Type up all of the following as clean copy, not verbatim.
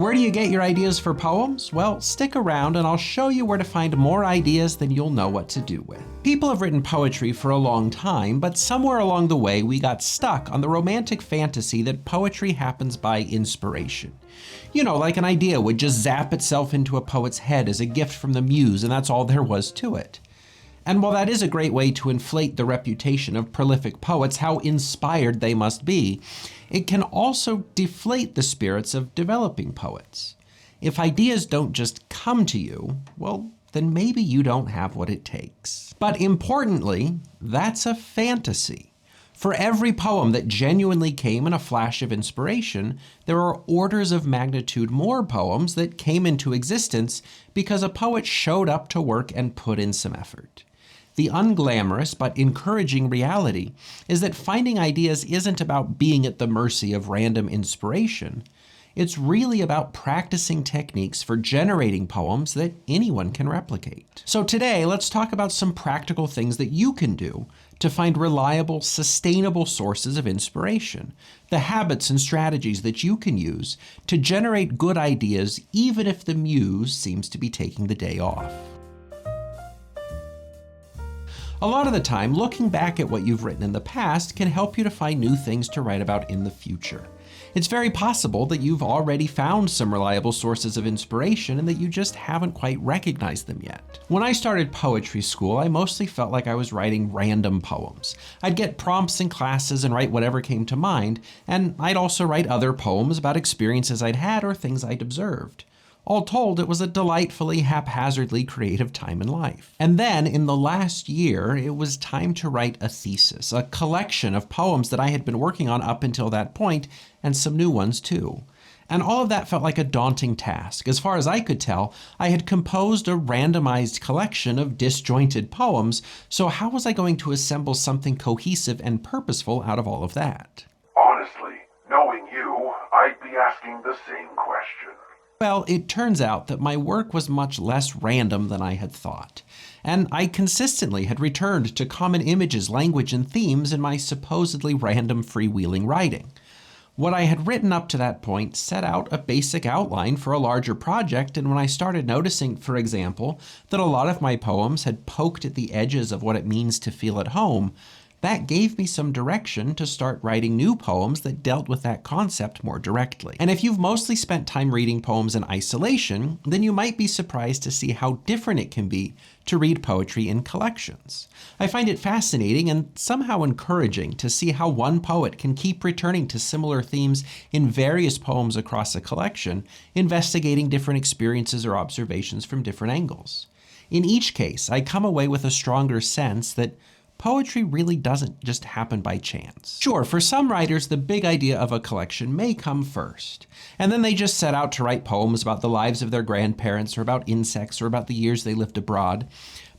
Where do you get your ideas for poems? Well, stick around and I'll show you where to find more ideas than you'll know what to do with. People have written poetry for a long time, but somewhere along the way we got stuck on the romantic fantasy that poetry happens by inspiration. You know, like an idea would just zap itself into a poet's head as a gift from the muse, and that's all there was to it. And while that is a great way to inflate the reputation of prolific poets, how inspired they must be, it can also deflate the spirits of developing poets. If ideas don't just come to you, well, then maybe you don't have what it takes. But importantly, that's a fantasy. For every poem that genuinely came in a flash of inspiration, there are orders of magnitude more poems that came into existence because a poet showed up to work and put in some effort. The unglamorous but encouraging reality is that finding ideas isn't about being at the mercy of random inspiration. It's really about practicing techniques for generating poems that anyone can replicate. So today, let's talk about some practical things that you can do to find reliable, sustainable sources of inspiration, the habits and strategies that you can use to generate good ideas even if the muse seems to be taking the day off. A lot of the time, looking back at what you've written in the past can help you to find new things to write about in the future. It's very possible that you've already found some reliable sources of inspiration and that you just haven't quite recognized them yet. When I started poetry school, I mostly felt like I was writing random poems. I'd get prompts in classes and write whatever came to mind, and I'd also write other poems about experiences I'd had or things I'd observed. All told, it was a delightfully haphazardly creative time in life. And then, in the last year, it was time to write a thesis, a collection of poems that I had been working on up until that point, and some new ones too. And all of that felt like a daunting task. As far as I could tell, I had composed a randomized collection of disjointed poems, so how was I going to assemble something cohesive and purposeful out of all of that? Honestly, knowing you, I'd be asking the same question. Well, it turns out that my work was much less random than I had thought, and I consistently had returned to common images, language, and themes in my supposedly random freewheeling writing. What I had written up to that point set out a basic outline for a larger project, and when I started noticing, for example, that a lot of my poems had poked at the edges of what it means to feel at home, that gave me some direction to start writing new poems that dealt with that concept more directly. And if you've mostly spent time reading poems in isolation, then you might be surprised to see how different it can be to read poetry in collections. I find it fascinating and somehow encouraging to see how one poet can keep returning to similar themes in various poems across a collection, investigating different experiences or observations from different angles. In each case, I come away with a stronger sense that poetry really doesn't just happen by chance. Sure, for some writers, the big idea of a collection may come first, and then they just set out to write poems about the lives of their grandparents or about insects or about the years they lived abroad.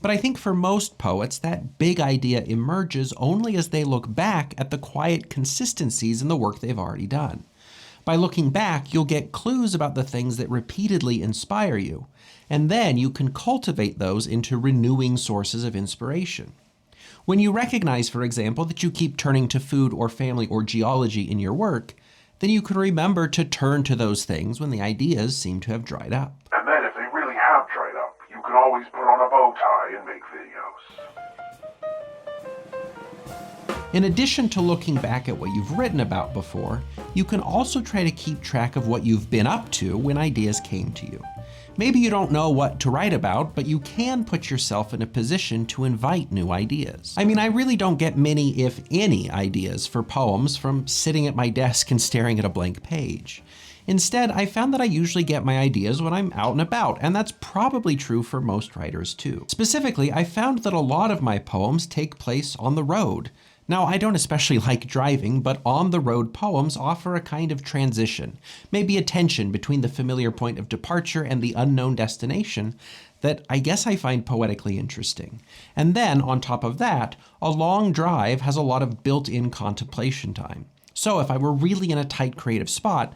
But I think for most poets, that big idea emerges only as they look back at the quiet consistencies in the work they've already done. By looking back, you'll get clues about the things that repeatedly inspire you, and then you can cultivate those into renewing sources of inspiration. When you recognize, for example, that you keep turning to food or family or geology in your work, then you can remember to turn to those things when the ideas seem to have dried up. And then if they really have dried up, you can always put on a bow tie and make videos. In addition to looking back at what you've written about before, you can also try to keep track of what you've been up to when ideas came to you. Maybe you don't know what to write about, but you can put yourself in a position to invite new ideas. I mean, I really don't get many, if any, ideas for poems from sitting at my desk and staring at a blank page. Instead, I found that I usually get my ideas when I'm out and about, and that's probably true for most writers too. Specifically, I found that a lot of my poems take place on the road. Now, I don't especially like driving, but on-the-road poems offer a kind of transition, maybe a tension between the familiar point of departure and the unknown destination that I guess I find poetically interesting. And then, on top of that, a long drive has a lot of built-in contemplation time. So if I were really in a tight creative spot,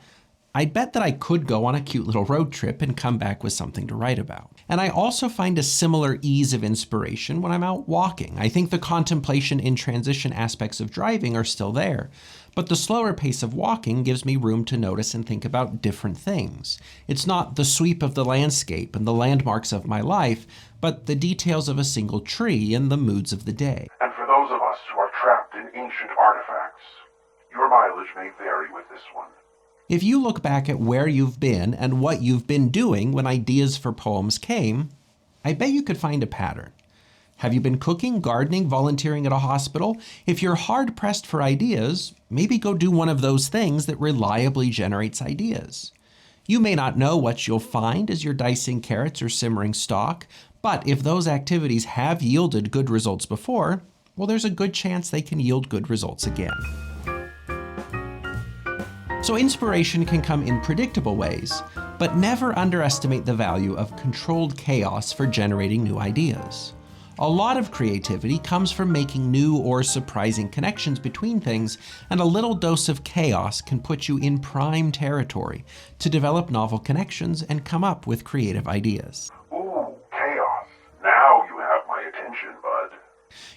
I'd bet that I could go on a cute little road trip and come back with something to write about. And I also find a similar ease of inspiration when I'm out walking. I think the contemplation in transition aspects of driving are still there, But the slower pace of walking gives me room to notice and think about different things. It's not the sweep of the landscape and the landmarks of my life, but the details of a single tree and the moods of the day. And for those of us who are trapped in ancient artifacts, your mileage may vary with this one. If you look back at where you've been and what you've been doing when ideas for poems came, I bet you could find a pattern. Have you been cooking, gardening, volunteering at a hospital? If you're hard-pressed for ideas, maybe go do one of those things that reliably generates ideas. You may not know what you'll find as you're dicing carrots or simmering stock, but if those activities have yielded good results before, well, there's a good chance they can yield good results again. So inspiration can come in predictable ways, but never underestimate the value of controlled chaos for generating new ideas. A lot of creativity comes from making new or surprising connections between things, and a little dose of chaos can put you in prime territory to develop novel connections and come up with creative ideas. Ooh, chaos. Now you have my attention, bud.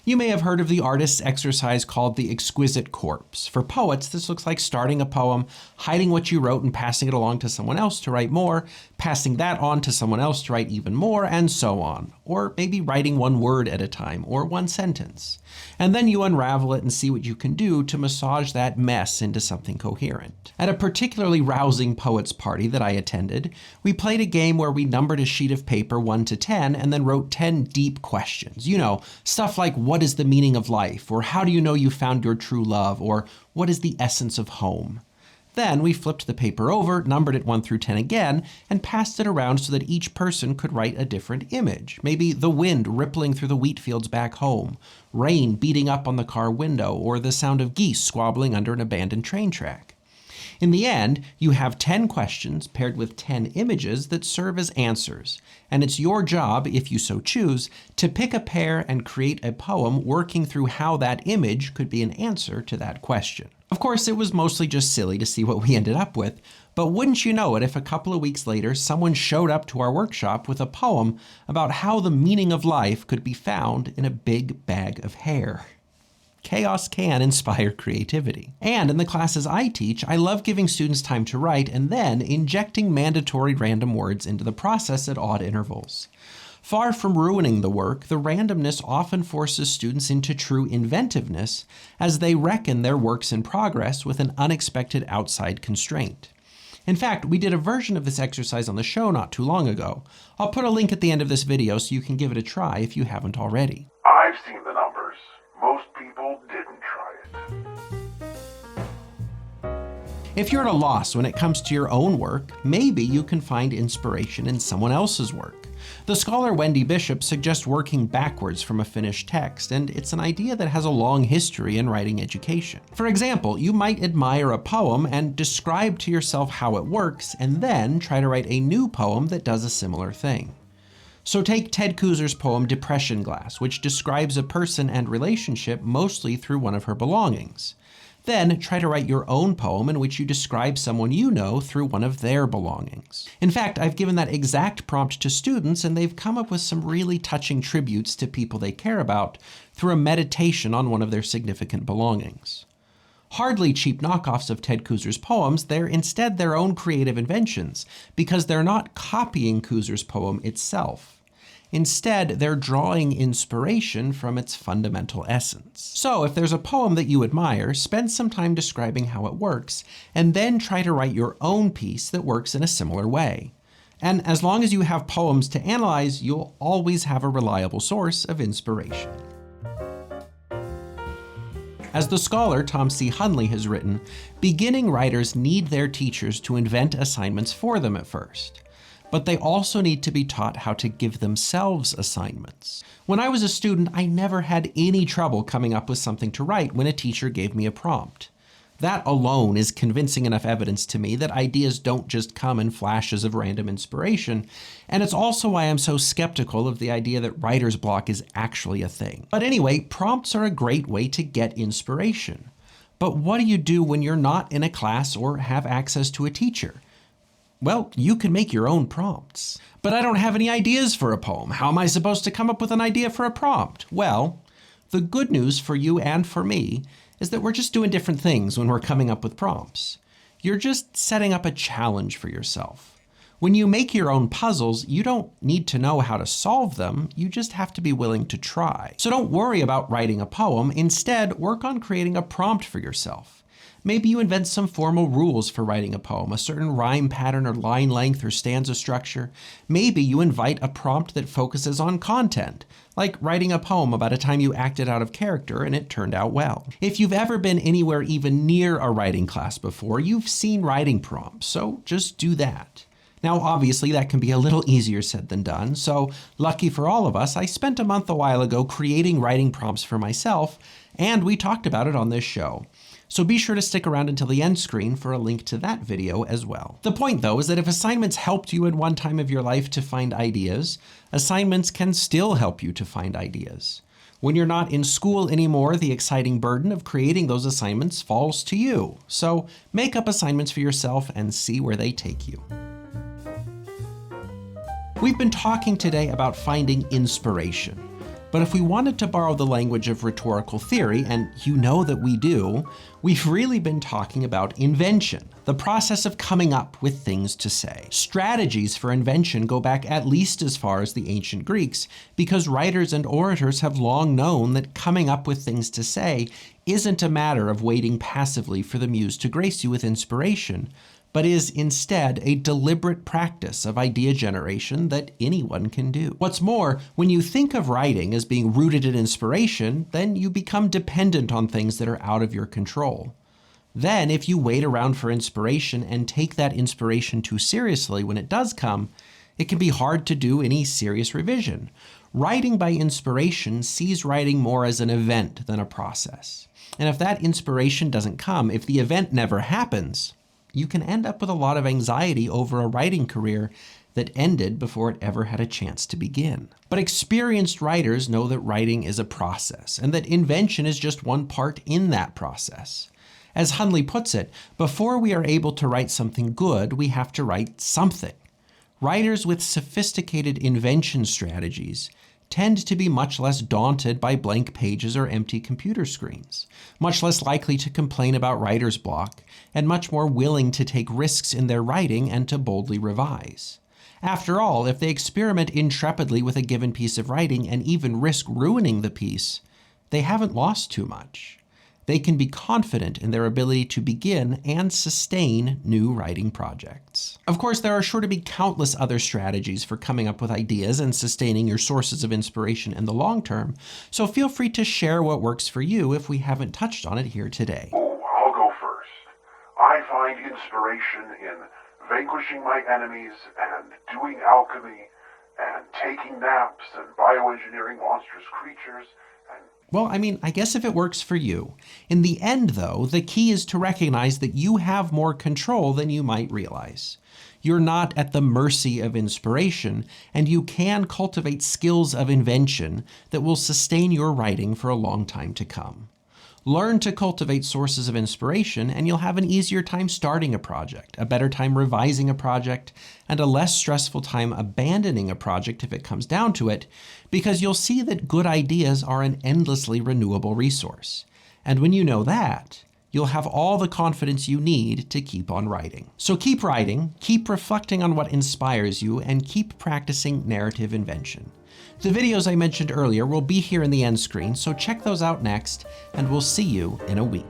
You may have heard of the artist's exercise called the exquisite corpse. For poets, this looks like starting a poem, hiding what you wrote and passing it along to someone else to write more, passing that on to someone else to write even more, and so on. Or maybe writing one word at a time, or one sentence. And then you unravel it and see what you can do to massage that mess into something coherent. At a particularly rousing poets party that I attended, we played a game where we numbered a sheet of paper 1 to 10 and then wrote 10 deep questions. You know, stuff like what is the meaning of life, or how do you know you found your true love, or what is the essence of home? Then we flipped the paper over, numbered it 1 through 10 again, and passed it around so that each person could write a different image. Maybe the wind rippling through the wheat fields back home, rain beating up on the car window, or the sound of geese squabbling under an abandoned train track. In the end, you have 10 questions paired with 10 images that serve as answers, and it's your job, if you so choose, to pick a pair and create a poem working through how that image could be an answer to that question. Of course, it was mostly just silly to see what we ended up with, but wouldn't you know it if a couple of weeks later someone showed up to our workshop with a poem about how the meaning of life could be found in a big bag of hair. Chaos can inspire creativity. And in the classes I teach, I love giving students time to write and then injecting mandatory random words into the process at odd intervals. Far from ruining the work, the randomness often forces students into true inventiveness as they reckon their works in progress with an unexpected outside constraint. In fact, we did a version of this exercise on the show not too long ago. I'll put a link at the end of this video so you can give it a try if you haven't already. I've seen the numbers. Most people didn't try it. If you're at a loss when it comes to your own work, maybe you can find inspiration in someone else's work. The scholar Wendy Bishop suggests working backwards from a finished text, and it's an idea that has a long history in writing education. For example, you might admire a poem and describe to yourself how it works, and then try to write a new poem that does a similar thing. So take Ted Kooser's poem Depression Glass, which describes a person and relationship mostly through one of her belongings. Then try to write your own poem in which you describe someone you know through one of their belongings. In fact, I've given that exact prompt to students and they've come up with some really touching tributes to people they care about through a meditation on one of their significant belongings. Hardly cheap knockoffs of Ted Kooser's poems, they're instead their own creative inventions because they're not copying Kooser's poem itself. Instead, they're drawing inspiration from its fundamental essence. So if there's a poem that you admire, spend some time describing how it works, and then try to write your own piece that works in a similar way. And as long as you have poems to analyze, you'll always have a reliable source of inspiration. As the scholar Tom C. Hunley has written, beginning writers need their teachers to invent assignments for them at first. But they also need to be taught how to give themselves assignments. When I was a student, I never had any trouble coming up with something to write when a teacher gave me a prompt. That alone is convincing enough evidence to me that ideas don't just come in flashes of random inspiration, and it's also why I'm so skeptical of the idea that writer's block is actually a thing. But anyway, prompts are a great way to get inspiration. But what do you do when you're not in a class or have access to a teacher? Well, you can make your own prompts. But I don't have any ideas for a poem. How am I supposed to come up with an idea for a prompt? Well, the good news for you and for me is that we're just doing different things when we're coming up with prompts. You're just setting up a challenge for yourself. When you make your own puzzles, you don't need to know how to solve them, you just have to be willing to try. So don't worry about writing a poem, instead work on creating a prompt for yourself. Maybe you invent some formal rules for writing a poem, a certain rhyme pattern or line length or stanza structure. Maybe you invite a prompt that focuses on content, like writing a poem about a time you acted out of character and it turned out well. If you've ever been anywhere even near a writing class before, you've seen writing prompts, so just do that. Now, obviously, that can be a little easier said than done, so lucky for all of us, I spent a month a while ago creating writing prompts for myself, and we talked about it on this show. So be sure to stick around until the end screen for a link to that video as well. The point, though, is that if assignments helped you in one time of your life to find ideas, assignments can still help you to find ideas. When you're not in school anymore, the exciting burden of creating those assignments falls to you. So make up assignments for yourself and see where they take you. We've been talking today about finding inspiration, but if we wanted to borrow the language of rhetorical theory, and you know that we do, we've really been talking about invention, the process of coming up with things to say. Strategies for invention go back at least as far as the ancient Greeks, because writers and orators have long known that coming up with things to say isn't a matter of waiting passively for the muse to grace you with inspiration, but is instead a deliberate practice of idea generation that anyone can do. What's more, when you think of writing as being rooted in inspiration, then you become dependent on things that are out of your control. Then, if you wait around for inspiration and take that inspiration too seriously when it does come, it can be hard to do any serious revision. Writing by inspiration sees writing more as an event than a process. And if that inspiration doesn't come, if the event never happens, you can end up with a lot of anxiety over a writing career that ended before it ever had a chance to begin. But experienced writers know that writing is a process, and that invention is just one part in that process. As Hundley puts it, before we are able to write something good, we have to write something. Writers with sophisticated invention strategies tend to be much less daunted by blank pages or empty computer screens, much less likely to complain about writer's block, and much more willing to take risks in their writing and to boldly revise. After all, if they experiment intrepidly with a given piece of writing and even risk ruining the piece, they haven't lost too much. They can be confident in their ability to begin and sustain new writing projects. Of course, there are sure to be countless other strategies for coming up with ideas and sustaining your sources of inspiration in the long term, so feel free to share what works for you if we haven't touched on it here today. Oh, I'll go first. I find inspiration in vanquishing my enemies and doing alchemy and taking naps and bioengineering monstrous creatures and... Well, I guess if it works for you. In the end, though, the key is to recognize that you have more control than you might realize. You're not at the mercy of inspiration, and you can cultivate skills of invention that will sustain your writing for a long time to come. Learn to cultivate sources of inspiration, and you'll have an easier time starting a project, a better time revising a project, and a less stressful time abandoning a project if it comes down to it, because you'll see that good ideas are an endlessly renewable resource. And when you know that, you'll have all the confidence you need to keep on writing. So keep writing, keep reflecting on what inspires you, and keep practicing narrative invention. The videos I mentioned earlier will be here in the end screen, so check those out next, and we'll see you in a week.